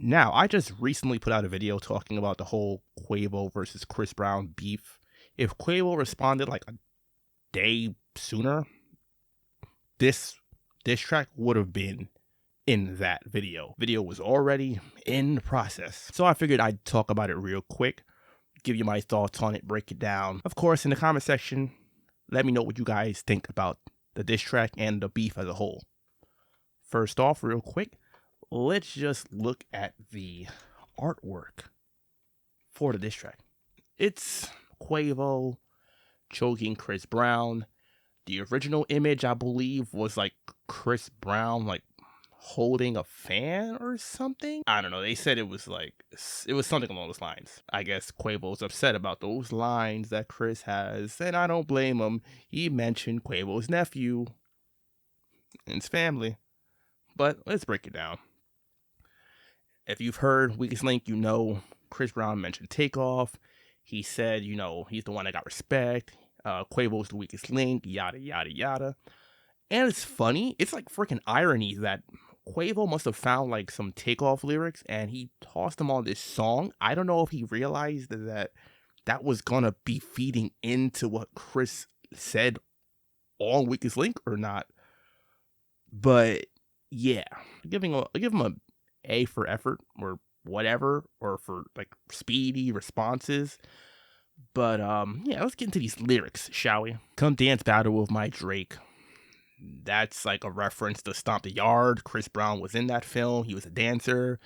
Now, I just recently put out a video talking about the whole Quavo versus Chris Brown beef. If Quavo responded like a day sooner, this track would have been in that video. Video was already in the process. So I figured I'd talk about it real quick, give you my thoughts on it, break it down. Of course, in the comment section, let me know what you guys think about the diss track and the beef as a whole. First off, real quick, let's just look at the artwork for the diss track. It's Quavo choking Chris Brown. The original image, I believe, was like Chris Brown like holding a fan or something. I don't know. They said it was something along those lines. I guess Quavo's upset about those lines that Chris has, and I don't blame him. He mentioned Quavo's nephew and his family. But let's break it down. If you've heard Weakest Link, you know Chris Brown mentioned Takeoff. He said, he's the one that got respect. Quavo's the weakest link, yada, yada, yada. And it's funny. It's like freaking irony that Quavo must have found like some Takeoff lyrics and he tossed them on this song. I don't know if he realized that was going to be feeding into what Chris said on Weakest Link or not. But yeah, give him a A for effort or whatever, or for like speedy responses. But yeah, let's get into these lyrics, shall we? Come dance battle with my Drake. That's like a reference to Stomp the Yard. Chris Brown was in that film. He was a dancer.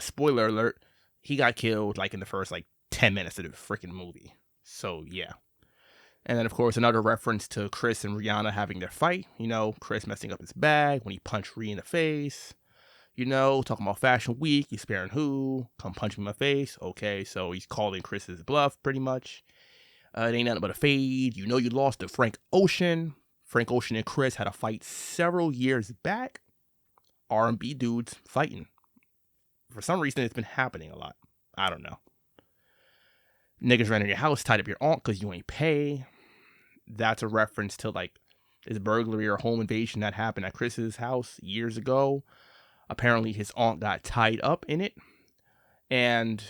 Spoiler alert, he got killed like in the first like 10 minutes of the freaking movie. So yeah. And then of course another reference to Chris and Rihanna having their fight. Chris messing up his bag when he punched Rhea in the face. Talking about Fashion Week, you sparing who? Come punch me in my face. Okay, so he's calling Chris's bluff, pretty much. It ain't nothing but a fade. You lost to Frank Ocean. Frank Ocean and Chris had a fight several years back. R&B dudes fighting. For some reason, it's been happening a lot. I don't know. Niggas ran in your house, tied up your aunt because you ain't pay. That's a reference to like this burglary or home invasion that happened at Chris's house years ago. Apparently his aunt got tied up in it. And,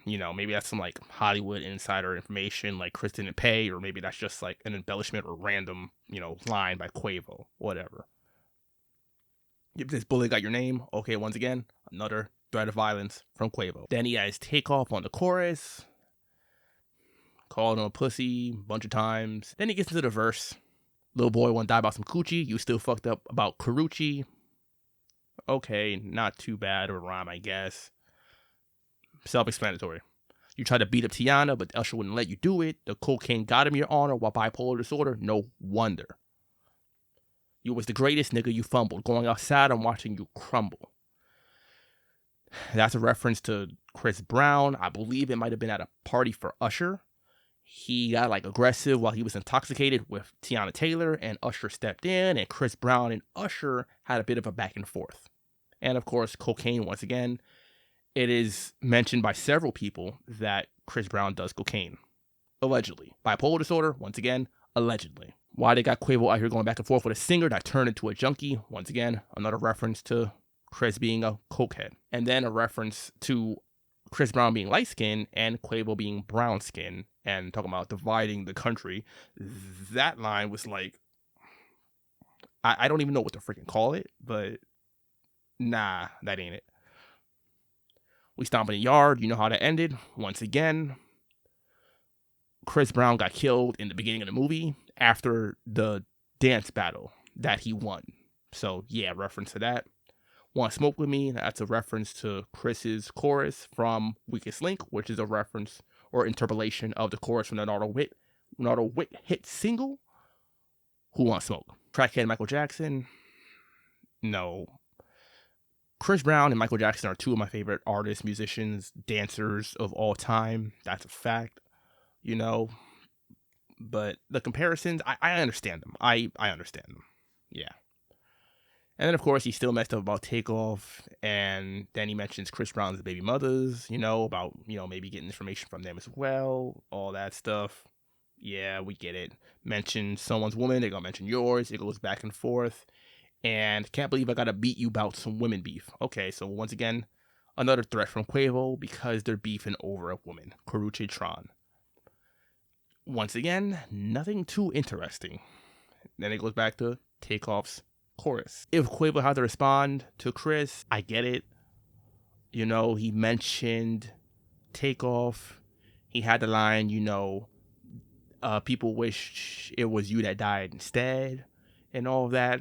maybe that's some like Hollywood insider information, like Chris didn't pay, or maybe that's just like an embellishment or random, line by Quavo, whatever. If this bullet got your name, okay, once again, another threat of violence from Quavo. Then he has Takeoff on the chorus, called him a pussy a bunch of times. Then he gets into the verse. Little boy wanna die about some coochie, you still fucked up about Karuchi. Okay, not too bad of a rhyme, I guess. Self-explanatory. You tried to beat up Tiana, but Usher wouldn't let you do it. The cocaine got him your honor while bipolar disorder. No wonder. You was the greatest, nigga, you fumbled. Going outside, I'm watching you crumble. That's a reference to Chris Brown. I believe it might have been at a party for Usher. He got like aggressive while he was intoxicated with Tiana Taylor, and Usher stepped in, and Chris Brown and Usher had a bit of a back and forth. And of course, cocaine, once again, it is mentioned by several people that Chris Brown does cocaine. Allegedly. Bipolar disorder, once again, allegedly. Why they got Quavo out here going back and forth with a singer that turned into a junkie, once again, another reference to Chris being a cokehead. And then a reference to Chris Brown being light-skinned and Quavo being brown-skinned, and talking about dividing the country. That line was like, I don't even know what to freaking call it, but nah, that ain't it. We stomp in the yard. You know how that ended. Once again, Chris Brown got killed in the beginning of the movie after the dance battle that he won. So yeah, reference to that. Want to Smoke With Me? That's a reference to Chris's chorus from Weakest Link, which is a reference or interpolation of the chorus from the Nardo Wick hit single, Who Want Smoke? Crackhead Michael Jackson? No. Chris Brown and Michael Jackson are two of my favorite artists, musicians, dancers of all time. That's a fact, But the comparisons, I understand them. I understand them. Yeah. And then, of course, he still messed up about Takeoff. And then he mentions Chris Brown's baby mothers, about, maybe getting information from them as well. All that stuff. Yeah, we get it. Mention someone's woman, they're going to mention yours. It goes back and forth. And can't believe I got to beat you about some women beef. Okay, so once again, Another threat from Quavo because they're beefing over a woman, Karuche Tron. Once again, nothing too interesting. Then it goes back to Takeoff's chorus. If Quavo had to respond to Chris, I get it. You know, he mentioned Takeoff. He had the line, people wish it was you that died instead, and all of that.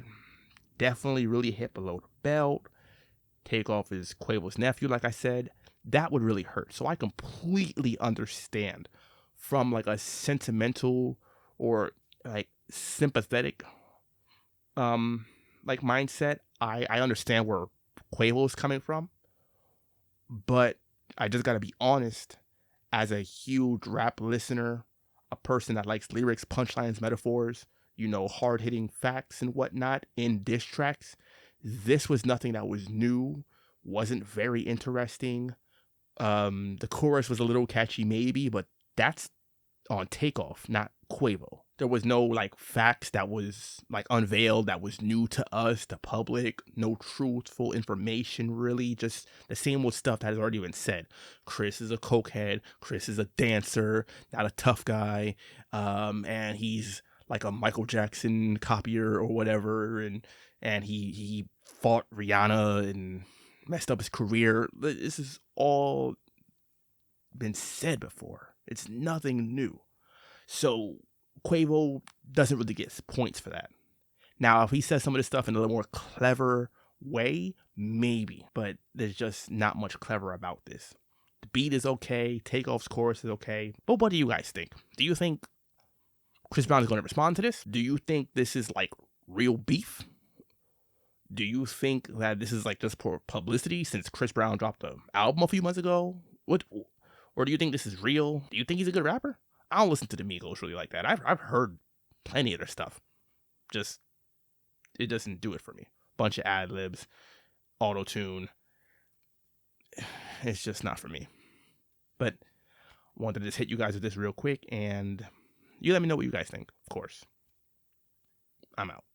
Definitely really hit below the belt. Takeoff is Quavo's nephew, like I said. That would really hurt. So I completely understand from like a sentimental or like sympathetic like mindset. I understand where Quavo is coming from, but I just gotta be honest. As a huge rap listener, a person that likes lyrics, punchlines, metaphors, hard hitting facts and whatnot in diss tracks, this was nothing that was new, wasn't very interesting. The chorus was a little catchy, maybe, but that's on Takeoff, not Quavo. There was no like facts that was like unveiled that was new to us, the public, no truthful information really, just the same old stuff that has already been said. Chris is a cokehead, Chris is a dancer, not a tough guy, and he's like a Michael Jackson copier or whatever, and he fought Rihanna and messed up his career. This is all been said before. It's nothing new. So Quavo doesn't really get points for that. Now, if he says some of this stuff in a little more clever way, maybe, but there's just not much clever about this. The beat is okay, Takeoff's chorus is okay, but what do you guys think? Do you think Chris Brown is going to respond to this? Do you think this is like real beef? Do you think that this is like just for publicity since Chris Brown dropped an album a few months ago? Or do you think this is real? Do you think he's a good rapper? I don't listen to the Migos really like that. I've heard plenty of their stuff. Just, it doesn't do it for me. Bunch of ad libs, auto tune. It's just not for me. But wanted to just hit you guys with this real quick, and you let me know what you guys think. Of course, I'm out.